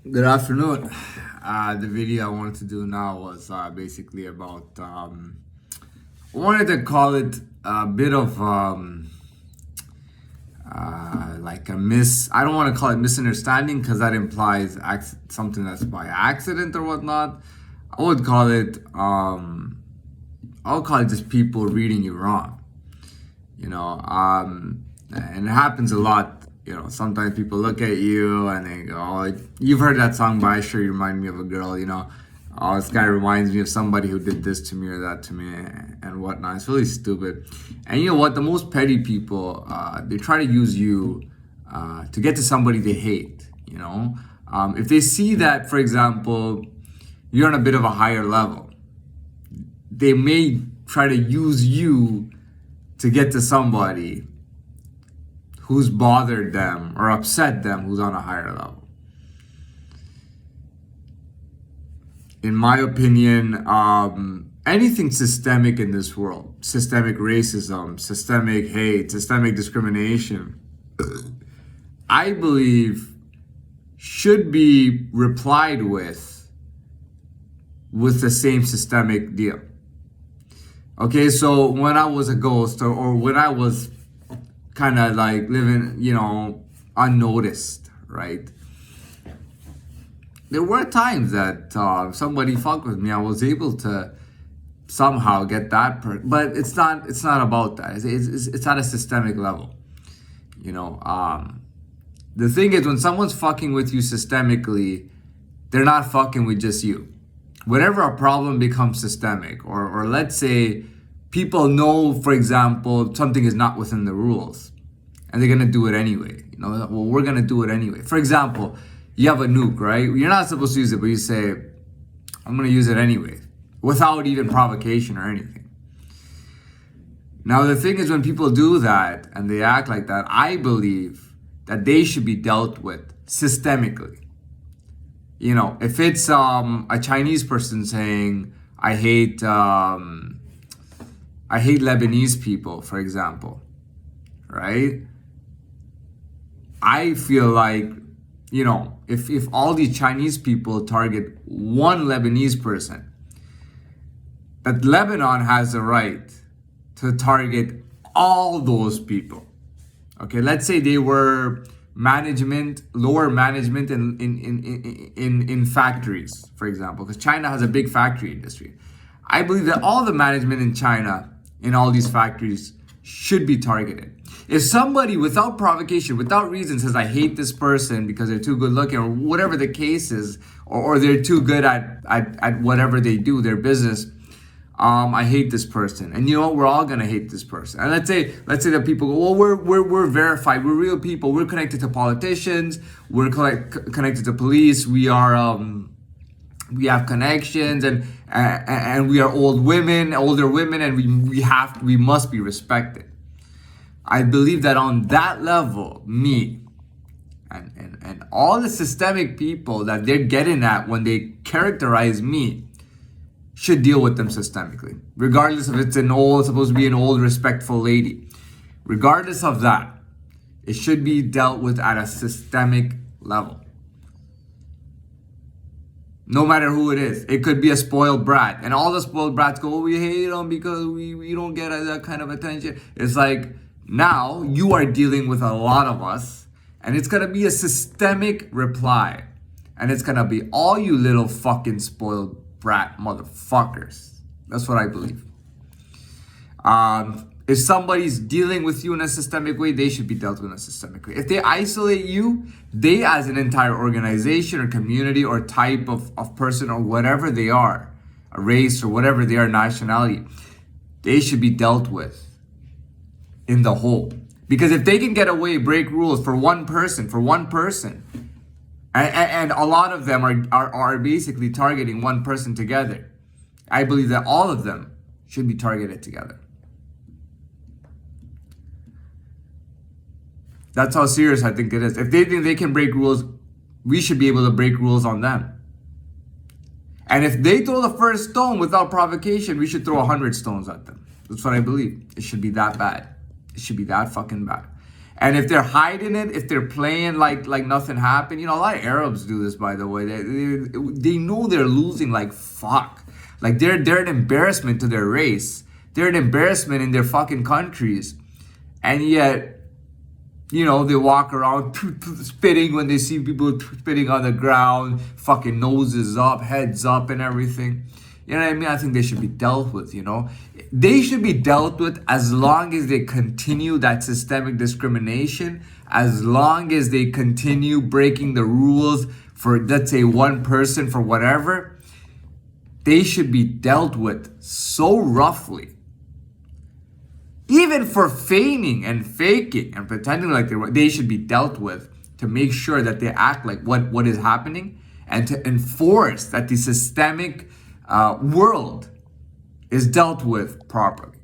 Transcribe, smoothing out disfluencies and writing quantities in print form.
Good afternoon. The video I wanted to do now was basically about. I wanted to call it a bit of like a I don't want to call it misunderstanding because that implies something that's by accident or whatnot. I would call it. I would call it just people reading you wrong. And it happens a lot. Sometimes people look at you and they go, "Oh, you've heard that song by Sure You Remind Me of a Girl." Oh, this guy reminds me of somebody who did this to me or that to me and whatnot. It's really stupid. And you know what? The most petty people, they try to use you to get to somebody they hate. If they see that, for example, you're on a bit of a higher level, they may try to use you to get to somebody who's bothered them or upset them who's on a higher level. In my opinion, anything systemic in this world, systemic racism, systemic hate, systemic discrimination, I believe should be replied with the same systemic deal. Okay, so when I was a ghost or when I was kind of like living, unnoticed, right? There were times that somebody fucked with me. I was able to somehow get that, but it's not about that. It's at a systemic level. The thing is, when someone's fucking with you systemically, they're not fucking with just you. Whenever a problem becomes systemic, or let's say people know, for example, something is not within the rules, and they're gonna do it anyway. Well, we're gonna do it anyway. For example, you have a nuke, right? You're not supposed to use it, but you say, I'm gonna use it anyway, without even provocation or anything. Now, the thing is, when people do that and they act like that, I believe that they should be dealt with systemically. If it's a Chinese person saying, I hate Lebanese people, for example, right? I feel like, if all these Chinese people target one Lebanese person, that Lebanon has the right to target all those people. Okay, let's say they were lower management in factories, for example, because China has a big factory industry. I believe that all the management in China, in all these factories, should be targeted. If somebody, without provocation, without reason, says, I hate this person because they're too good looking, or whatever the case is, or they're too good at whatever they do, their business, I hate this person. And you know what? We're all gonna hate this person. And let's say that people go, well, we're verified, we're real people, we're connected to politicians, we're connected to police, we we have connections, and we are older women, and we must be respected. I believe that on that level, me and all the systemic people that they're getting at when they characterize me should deal with them systemically, regardless if it's supposed to be an old, respectful lady. Regardless of that, it should be dealt with at a systemic level. No matter who it is. It could be a spoiled brat. And all the spoiled brats go, we hate them because we don't get that kind of attention. It's like, now you are dealing with a lot of us, and it's going to be a systemic reply. And it's going to be all you little fucking spoiled brat motherfuckers. That's what I believe. If somebody's dealing with you in a systemic way, they should be dealt with in a systemic way. If they isolate you, they as an entire organization or community or type of person or whatever they are, a race or whatever they are, nationality, they should be dealt with in the whole. Because if they can get away, break rules for one person, and a lot of them are basically targeting one person together, I believe that all of them should be targeted together. That's how serious I think it is. If they think they can break rules, we should be able to break rules on them. And if they throw the first stone without provocation, we should throw 100 stones at them. That's what I believe. It should be that bad. It should be that fucking bad. And if they're hiding it, if they're playing like nothing happened, a lot of Arabs do this, by the way. They know they're losing like fuck. Like they're an embarrassment to their race. They're an embarrassment in their fucking countries. And yet, they walk around spitting when they see people spitting on the ground, fucking noses up, heads up and everything. You know what I mean? I think they should be dealt with, They should be dealt with as long as they continue that systemic discrimination, as long as they continue breaking the rules for, let's say, one person for whatever. They should be dealt with so roughly. Even for feigning and faking and pretending like they should be dealt with, to make sure that they act like what is happening, and to enforce that the systemic world is dealt with properly.